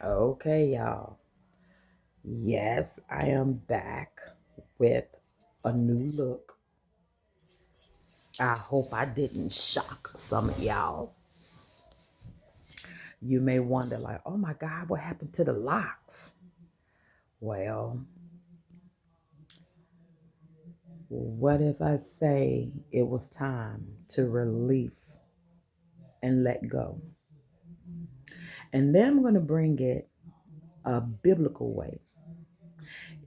Okay, y'all. Yes, I am back with a new look. I hope I didn't shock some of y'all. You may wonder, like, oh my God, what happened to the locks? Well, what if I say it was time to release and let go? And then I'm going to bring it a biblical way.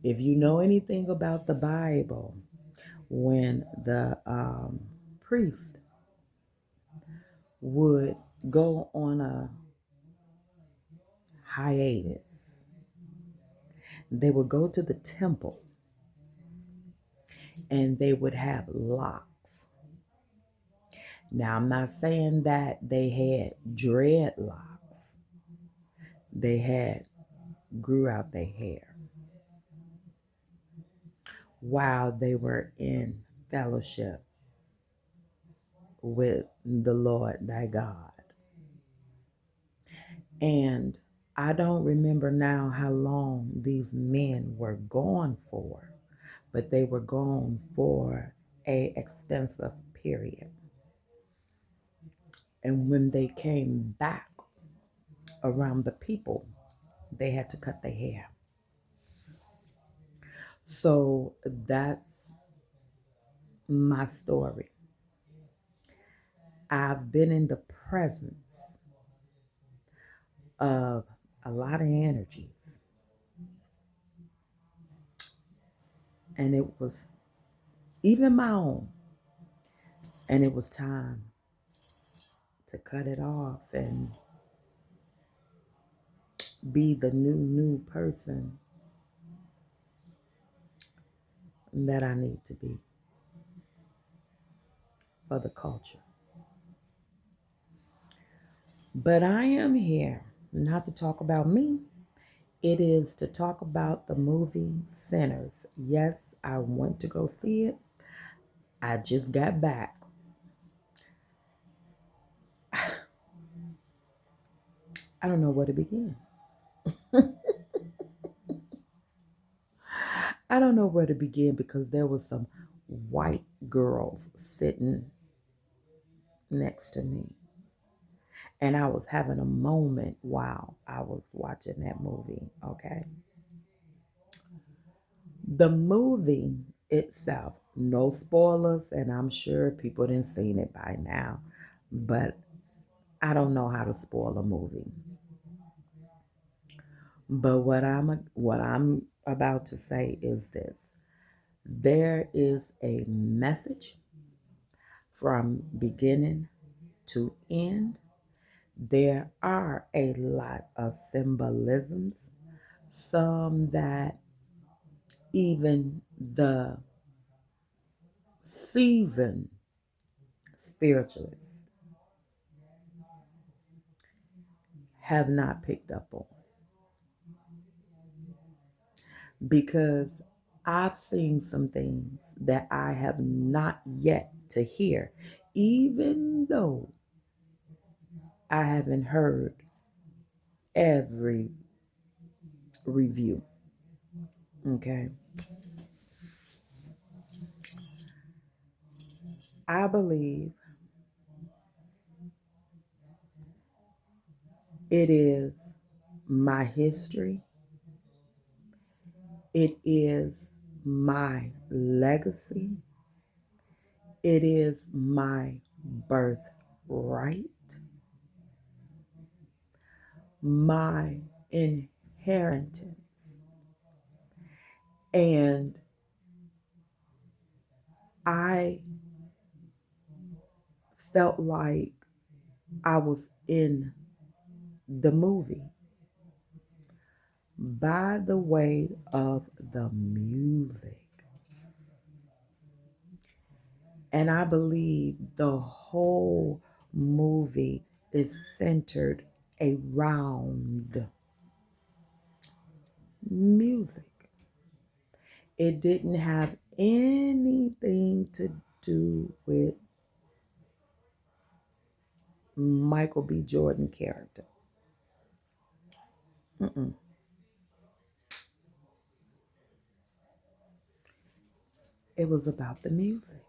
If you know anything about the Bible, when the priest would go on a hiatus, they would go to the temple and they would have locks. Now, I'm not saying that they had dreadlocks, they had grew out their hair while they were in fellowship with the Lord thy God. And I don't remember now how long these men were gone for, but they were gone for a extensive period. And when they came back around the people, they had to cut their hair. So that's my story. I've been in the presence of a lot of energies, and it was even my own, and it was time to cut it off and be the new person that I need to be for the culture. But I am here not to talk about me. It is to talk about the movie Sinners. Yes, I went to go see it. I just got back. I don't know where to begin. I don't know where to begin because there was some white girls sitting next to me. And I was having a moment while I was watching that movie, okay? The movie itself, no spoilers, and I'm sure people didn't seen it by now, but I don't know how to spoil a movie. But what I'm about to say is this. There is a message from beginning to end. There are a lot of symbolisms, some that even the seasoned spiritualists have not picked up on because I've seen some things that I have not yet to hear, even though I haven't heard every review. Okay. I believe it is my history, it is my legacy, it is my birthright, my inheritance. And I felt like I was in the movie by the way of the music. And I believe the whole movie is centered around music. It didn't have anything to do with Michael B. Jordan character. Mm-mm. It was about the music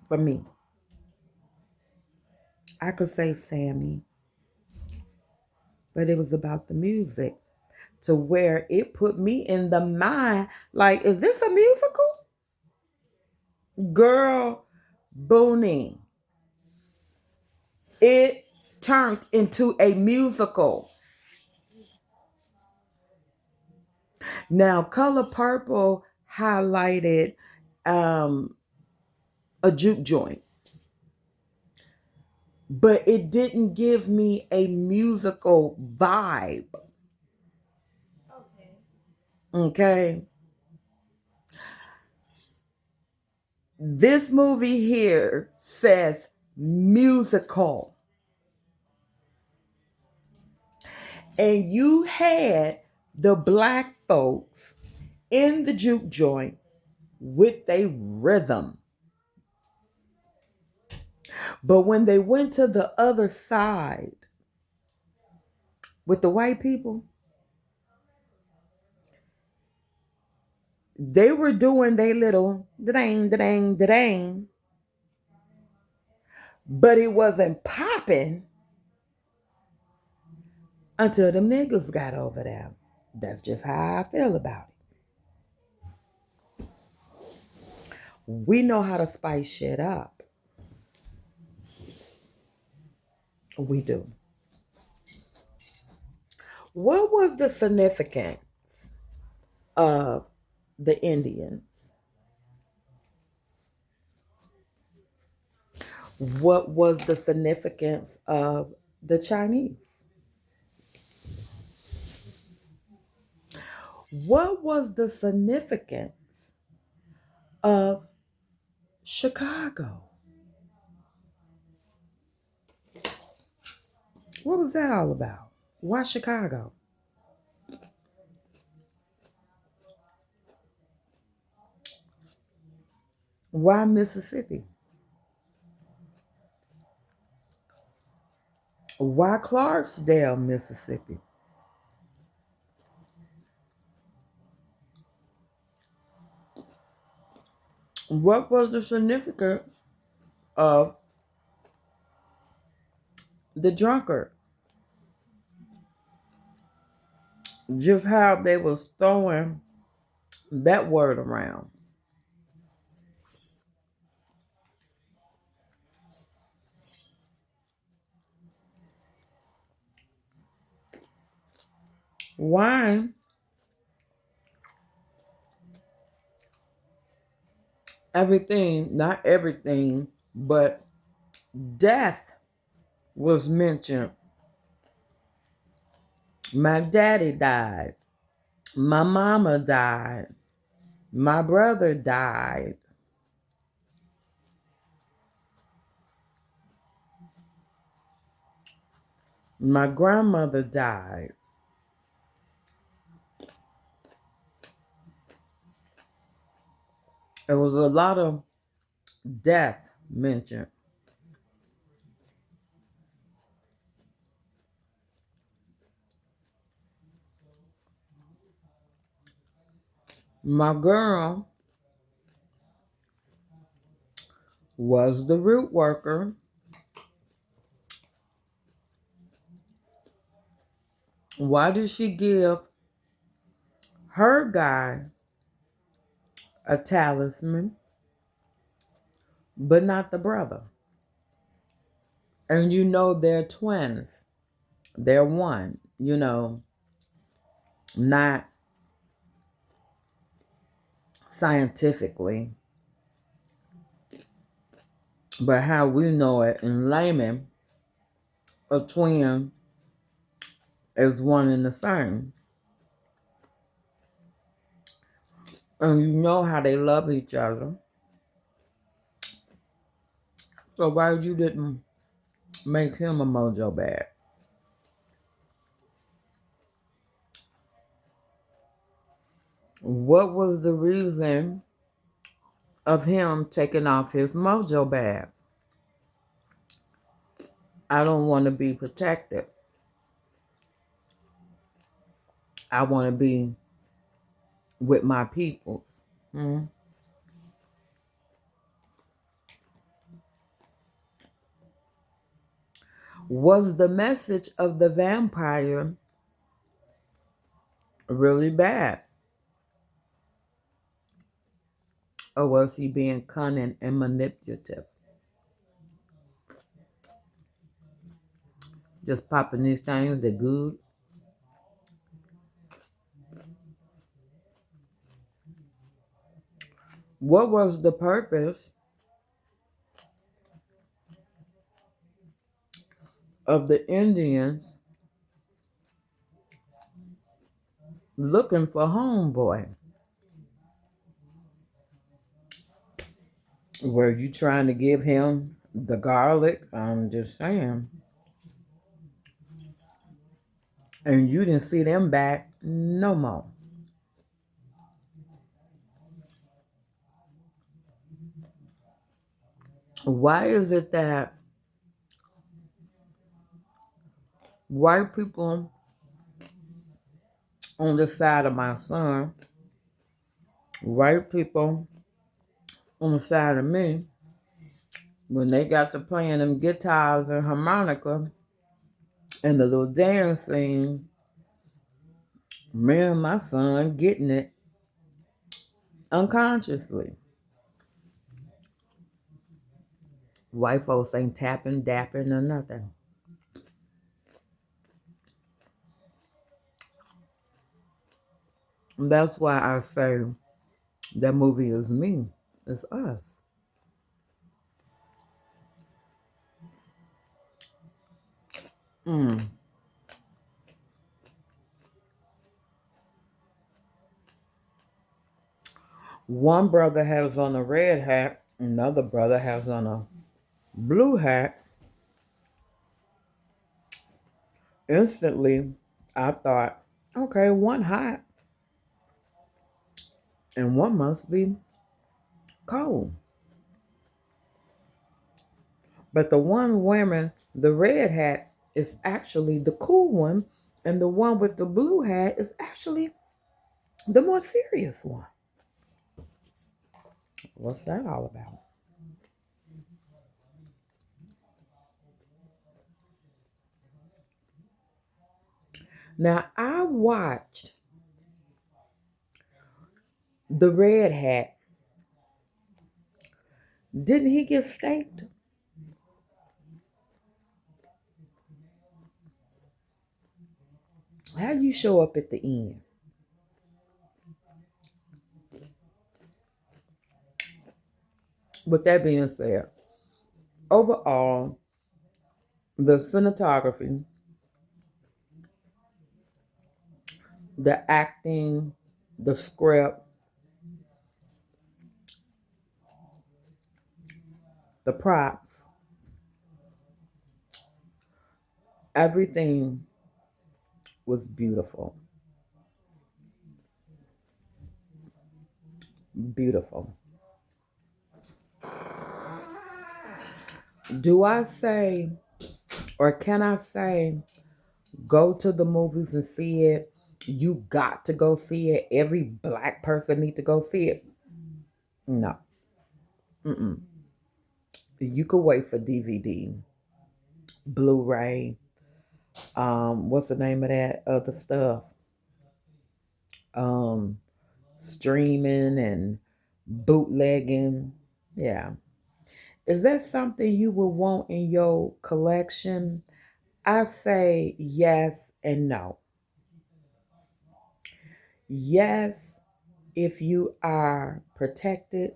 for me. I could say Sammy, but it was about the music to where it put me in the mind like, is this a musical? Girl, Booney. It turned into a musical. Now, Color Purple highlighted um, a juke joint, but it didn't give me a musical vibe. Okay. This movie here says musical, and you had the black folks in the juke joint with a rhythm. But when they went to the other side with the white people, they were doing their little da-dang, da-dang, da-dang, but it wasn't popping until them niggas got over there. That's just how I feel about it. We know how to spice shit up. We do. What was the significance of the Indians? What was the significance of the Chinese? What was the significance of Chicago? What was that all about? Why Chicago? Why Mississippi? Why Clarksdale, Mississippi? What was the significance of the drunkard? Just how they was throwing that word around. Why everything, not everything, but death was mentioned. My daddy died. My mama died. My brother died. My grandmother died. There was a lot of death mentioned. My girl was the root worker. Why did she give her guy a talisman, but not the brother? And you know they're twins. They're one, not scientifically, but how we know it in layman, a twin is one and the same. And you know how they love each other. So why you didn't make him a mojo bag? What was the reason of him taking off his mojo bag? I don't want to be protected. I want to be with my peoples. Hmm? Was the message of the vampire really bad? Or was he being cunning and manipulative? Just popping these things, they're good. What was the purpose of the Indians looking for homeboy? Were you trying to give him the garlic? I'm just saying. And you didn't see them back no more. Why is it that white people on the side of my son, white people on the side of me, when they got to playing them guitars and harmonica and the little dancing, me and my son getting it unconsciously. White folks ain't tapping, dapping, or nothing. And that's why I say that movie is me. It's us. Mm. One brother has on a red hat, another brother has on a blue hat. Instantly, I thought, okay, one hot and one must be cold. But the one wearing the red hat is actually the cool one, and the one with the blue hat is actually the more serious one. What's that all about? Now, I watched the red hat. Didn't he get staked? How you show up at the end? With that being said, overall, the cinematography, the acting, the script, the props, everything was beautiful. Beautiful. Do I say, or can I say, go to the movies and see it? You got to go see it. Every black person need to go see it. No. Mm-mm. You could wait for DVD, Blu-ray. What's the name of that other stuff? Um, Streaming and bootlegging. Yeah. Is that something you would want in your collection? I say yes and no. Yes, if you are protected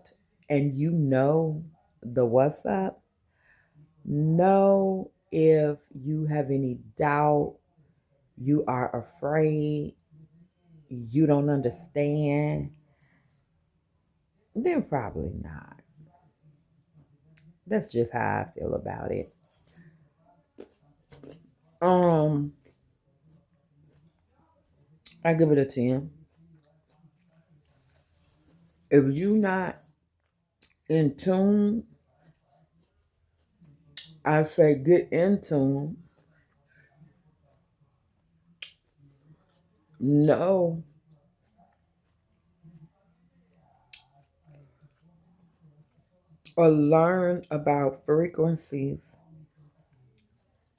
and you know the what's up. No, if you have any doubt, you are afraid, you don't understand, then probably not. That's just how I feel about it. Um, I give it a 10. If you not in tune, I say get in tune know or learn about frequencies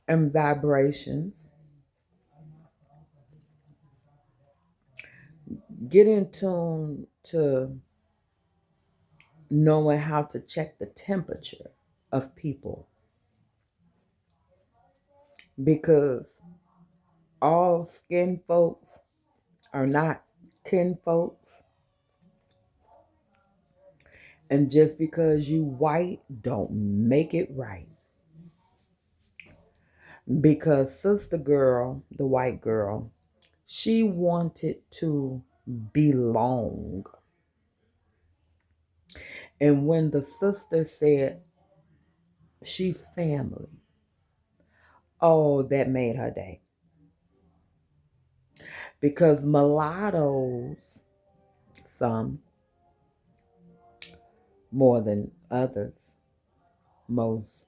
and vibrations. Get in tune to knowing how to check the temperature of people, because all skin folks are not kin folks, and just because you white don't make it right. Because sister girl, the white girl, she wanted to belong. And when the sister said she's family, oh, that made her day. Because mulattoes, some more than others, most,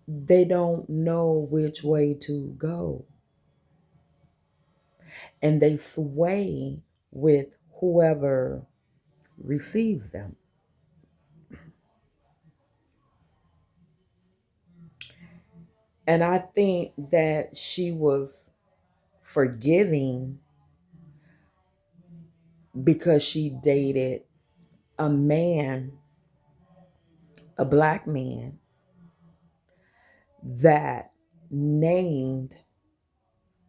they don't know which way to go. And they sway with whoever receives them. And I think that she was forgiving because she dated a man, a black man, that named,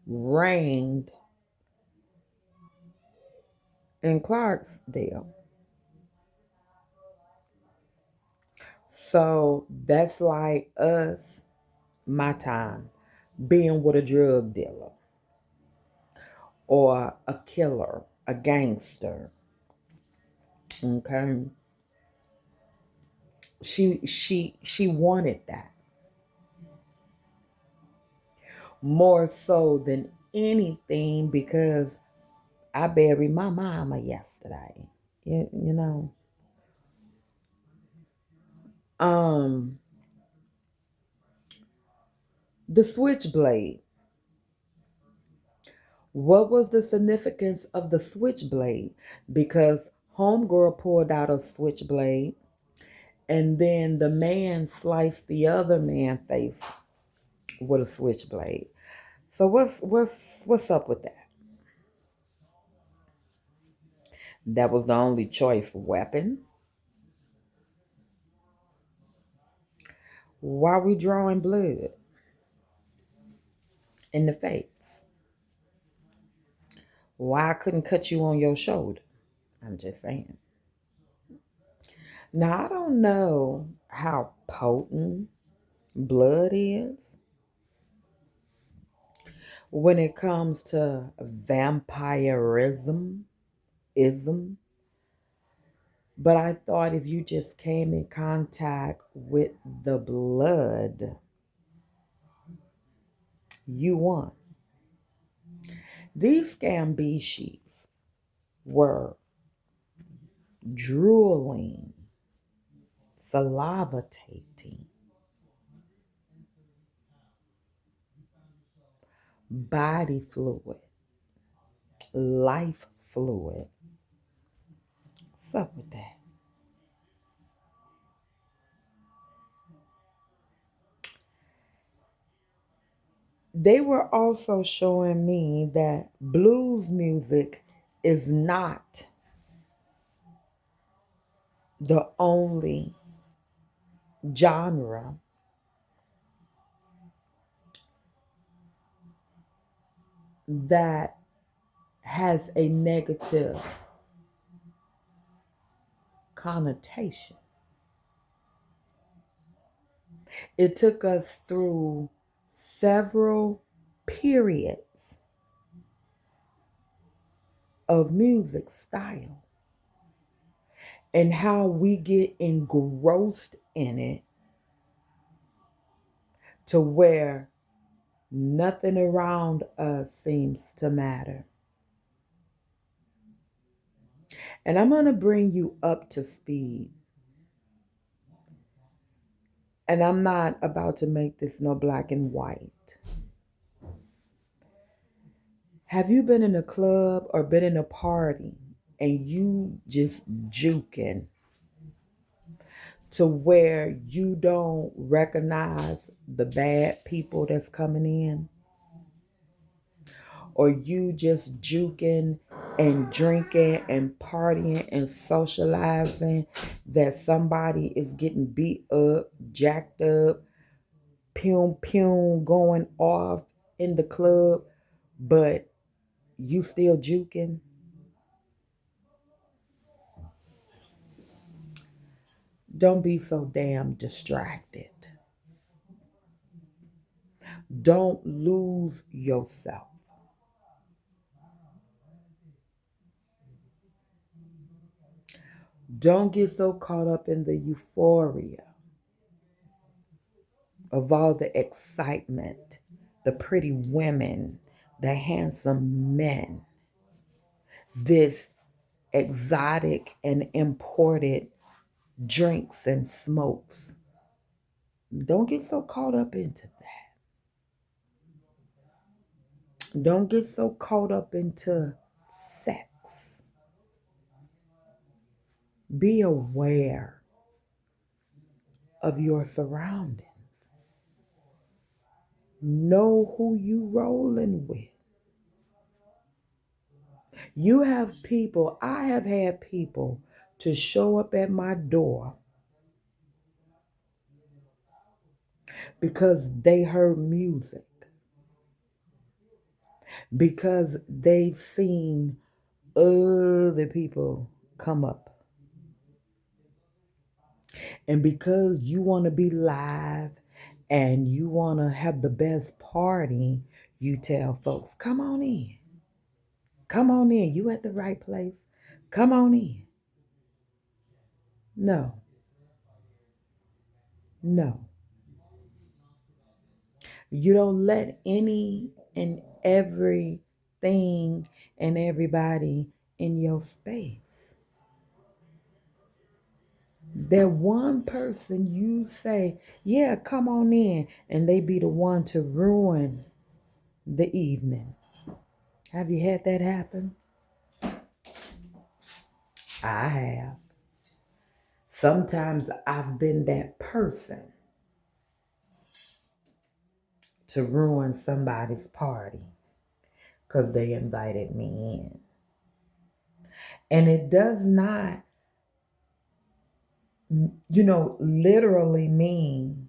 reigned in Clarksdale. So that's like us, my time, being with a drug dealer or a killer, a gangster. Okay. She wanted that more so than anything because I buried my mama yesterday. You know. Um the switchblade. What was the significance of the switchblade? Because homegirl pulled out a switchblade and then the man sliced the other man's face with a switchblade. So what's up with that? That was the only choice weapon. Why are we drawing blood in the face? Why I couldn't cut you on your shoulder? I'm just saying. Now I don't know how potent blood is when it comes to vampirism, but I thought if you just came in contact with the blood, you won. These scambees were drooling, salivating, body fluid, life fluid. What's up with that? They were also showing me that blues music is not the only genre that has a negative connotation. It took us through several periods of music style and how we get engrossed in it to where nothing around us seems to matter. And I'm going to bring you up to speed. And I'm not about to make this no black and white. Have you been in a club or been in a party and you just juking to where you don't recognize the bad people that's coming in? Or you just juking and drinking and partying and socializing that somebody is getting beat up, jacked up, pum pum going off in the club, but you still juking? Don't be so damn distracted. Don't lose yourself. Don't get so caught up in the euphoria of all the excitement, the pretty women, the handsome men, this exotic and imported drinks and smokes. Don't get so caught up into that. Don't get so caught up into sex. Be aware of your surroundings. Know who you rolling with. You have people, I have had people to show up at my door because they heard music, because they've seen other people come up. And because you want to be live and you want to have the best party, you tell folks, come on in. Come on in. You at the right place. Come on in. No, no. You don't let any and everything and everybody in your space. That one person you say, yeah, come on in, and they be the one to ruin the evening. Have you had that happen? I have. Sometimes I've been that person to ruin somebody's party because they invited me in. And it does not, literally mean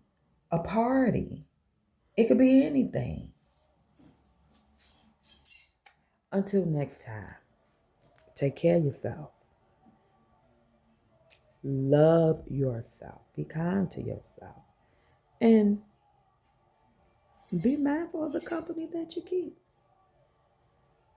a party. It could be anything. Until next time, take care of yourself. Love yourself. Be kind to yourself. And be mindful of the company that you keep.